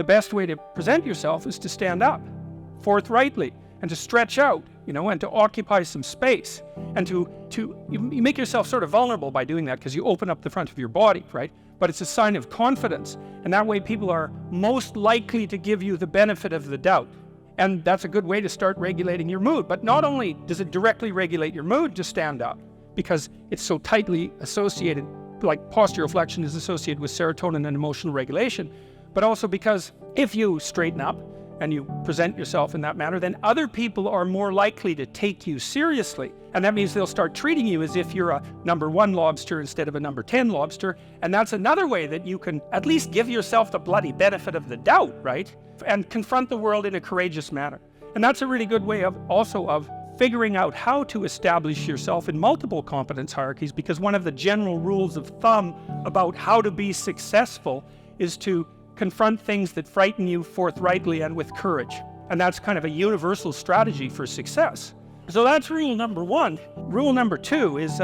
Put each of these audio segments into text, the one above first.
the best way to present yourself is to stand up forthrightly and to stretch out, and to occupy some space, and you make yourself sort of vulnerable by doing that because you open up the front of your body, right? But it's a sign of confidence, and that way people are most likely to give you the benefit of the doubt. And that's a good way to start regulating your mood. But not only does it directly regulate your mood to stand up, because it's so tightly associated, like postural flexion is associated with serotonin and emotional regulation, but also because if you straighten up and you present yourself in that manner, then other people are more likely to take you seriously. And that means they'll start treating you as if you're a number 1 lobster instead of a number 10 lobster. And that's another way that you can at least give yourself the bloody benefit of the doubt, right? And confront the world in a courageous manner. And that's a really good way of figuring out how to establish yourself in multiple competence hierarchies, because one of the general rules of thumb about how to be successful is to confront things that frighten you forthrightly and with courage. And that's kind of a universal strategy for success. So that's rule number 1. Rule number 2 is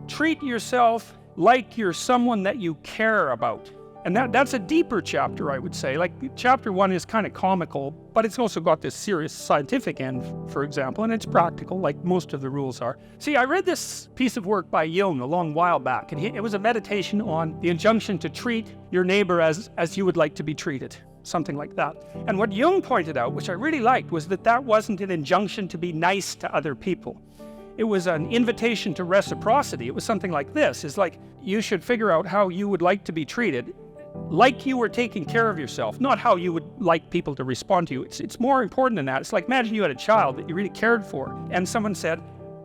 treat yourself like you're someone that you care about. And that's a deeper chapter, I would say. Like, chapter 1 is kind of comical, but it's also got this serious scientific end, for example, and it's practical, like most of the rules are. See, I read this piece of work by Jung a long while back, and it was a meditation on the injunction to treat your neighbor as you would like to be treated, something like that. And what Jung pointed out, which I really liked, was that wasn't an injunction to be nice to other people. It was an invitation to reciprocity. It was something like this. It's like, you should figure out how you would like to be treated, like you were taking care of yourself, not how you would like people to respond to you. It's more important than that. It's like, imagine you had a child that you really cared for, and someone said,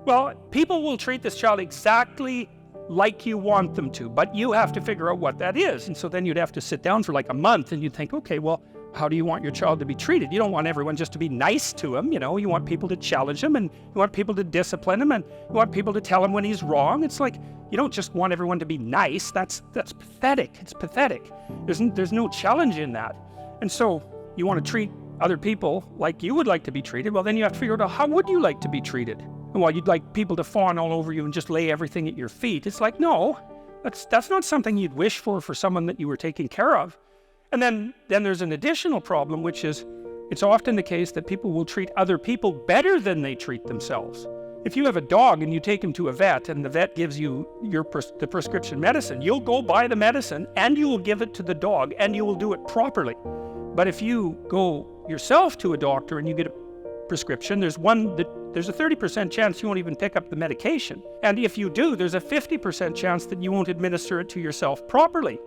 well, people will treat this child exactly like you want them to, but you have to figure out what that is. And so then you'd have to sit down for like a month and you'd think, okay, well, how do you want your child to be treated? You don't want everyone just to be nice to him, you want people to challenge him, and you want people to discipline him, and you want people to tell him when he's wrong. It's like, you don't just want everyone to be nice. That's pathetic. It's pathetic. There's no challenge in that. And so you want to treat other people like you would like to be treated. Well, then you have to figure out, how would you like to be treated? And while you'd like people to fawn all over you and just lay everything at your feet, it's like, no, that's not something you'd wish for someone that you were taking care of. And then there's an additional problem, which is it's often the case that people will treat other people better than they treat themselves. If you have a dog and you take him to a vet and the vet gives you the prescription medicine, you'll go buy the medicine and you will give it to the dog and you will do it properly. But if you go yourself to a doctor and you get a prescription, there's a 30% chance you won't even pick up the medication. And if you do, there's a 50% chance that you won't administer it to yourself properly.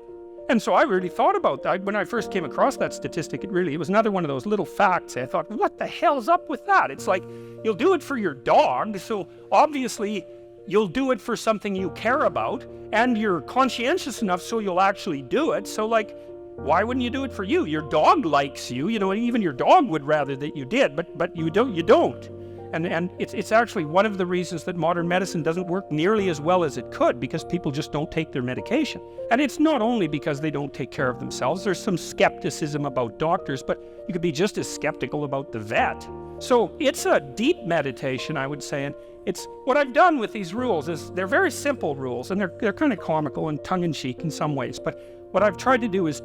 And so I really thought about that. When I first came across that statistic, it was another one of those little facts. I thought, what the hell's up with that? It's like, you'll do it for your dog, so obviously you'll do it for something you care about, and you're conscientious enough so you'll actually do it. So like, why wouldn't you do it for you? Your dog likes you, and even your dog would rather that you did, but you don't. And it's actually one of the reasons that modern medicine doesn't work nearly as well as it could, because people just don't take their medication. And it's not only because they don't take care of themselves. There's some skepticism about doctors, but you could be just as skeptical about the vet. So it's a deep meditation, I would say. And it's what I've done with these rules is they're very simple rules, and they're kind of comical and tongue-in-cheek in some ways. But what I've tried to do is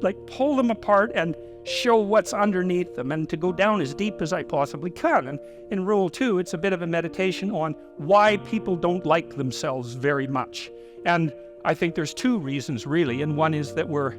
like pull them apart and show what's underneath them, and to go down as deep as I possibly can. And in rule 2, it's a bit of a meditation on why people don't like themselves very much. And I think there's 2 reasons really, and one is that we're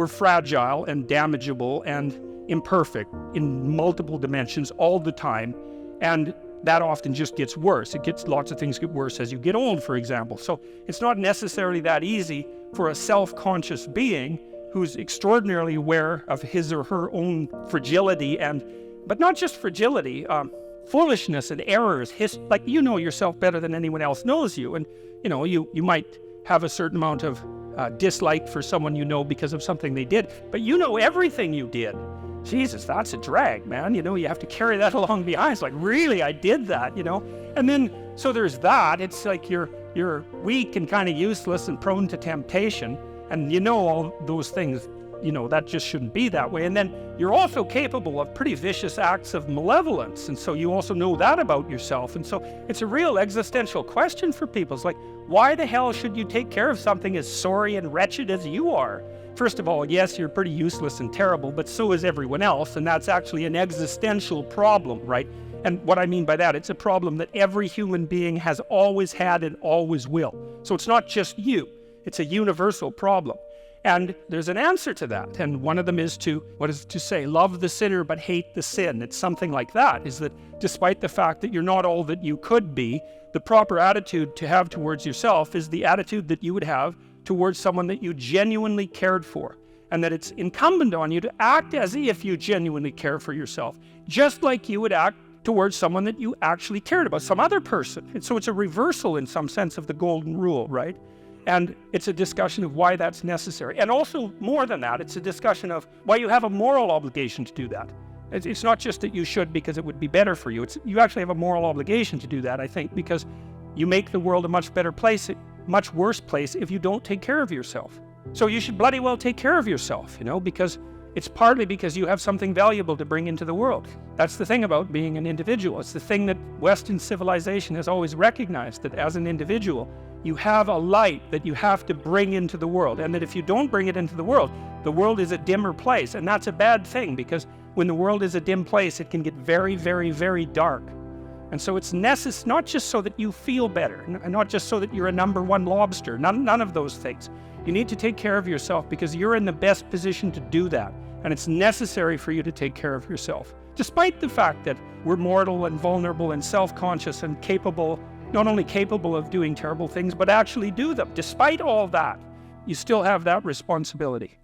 fragile and damageable and imperfect in multiple dimensions all the time, and that often just gets worse. Lots of things get worse as you get old, for example. So it's not necessarily that easy for a self-conscious being who's extraordinarily aware of his or her own fragility, but not just fragility, foolishness and errors. Like, you know yourself better than anyone else knows you, and you might have a certain amount of dislike for someone because of something they did, but you know everything you did. Jesus, that's a drag, man. You have to carry that along behind. It's like, really, I did that, And then, so there's that. It's like you're weak and kind of useless and prone to temptation. And all those things, that just shouldn't be that way. And then you're also capable of pretty vicious acts of malevolence. And so you also know that about yourself. And so it's a real existential question for people. It's like, why the hell should you take care of something as sorry and wretched as you are? first of all, yes, you're pretty useless and terrible, but so is everyone else, and that's actually an existential problem, right? And what I mean by that, it's a problem that every human being has always had and always will. So it's not just you, it's a universal problem. And there's an answer to that, and one of them is to, love the sinner but hate the sin. It's something like that, is that despite the fact that you're not all that you could be, the proper attitude to have towards yourself is the attitude that you would have towards someone that you genuinely cared for, and that it's incumbent on you to act as if you genuinely care for yourself, just like you would act towards someone that you actually cared about, some other person. And so it's a reversal in some sense of the golden rule, right? And it's a discussion of why that's necessary. And also, more than that, it's a discussion of why you have a moral obligation to do that. It's not just that you should because it would be better for you. You actually have a moral obligation to do that, I think, because you make the world a much better place, much worse place if you don't take care of yourself. So you should bloody well take care of yourself, because it's partly because you have something valuable to bring into the world. That's the thing about being an individual. It's the thing that Western civilization has always recognized, that as an individual, you have a light that you have to bring into the world, and that if you don't bring it into the world is a dimmer place, and that's a bad thing, because when the world is a dim place, it can get very, very, very dark. And so it's necessary, not just so that you feel better, and not just so that you're a number one lobster, none of those things. You need to take care of yourself because you're in the best position to do that, and it's necessary for you to take care of yourself. Despite the fact that we're mortal and vulnerable and self-conscious and capable, not only capable of doing terrible things, but actually do them. Despite all that, you still have that responsibility.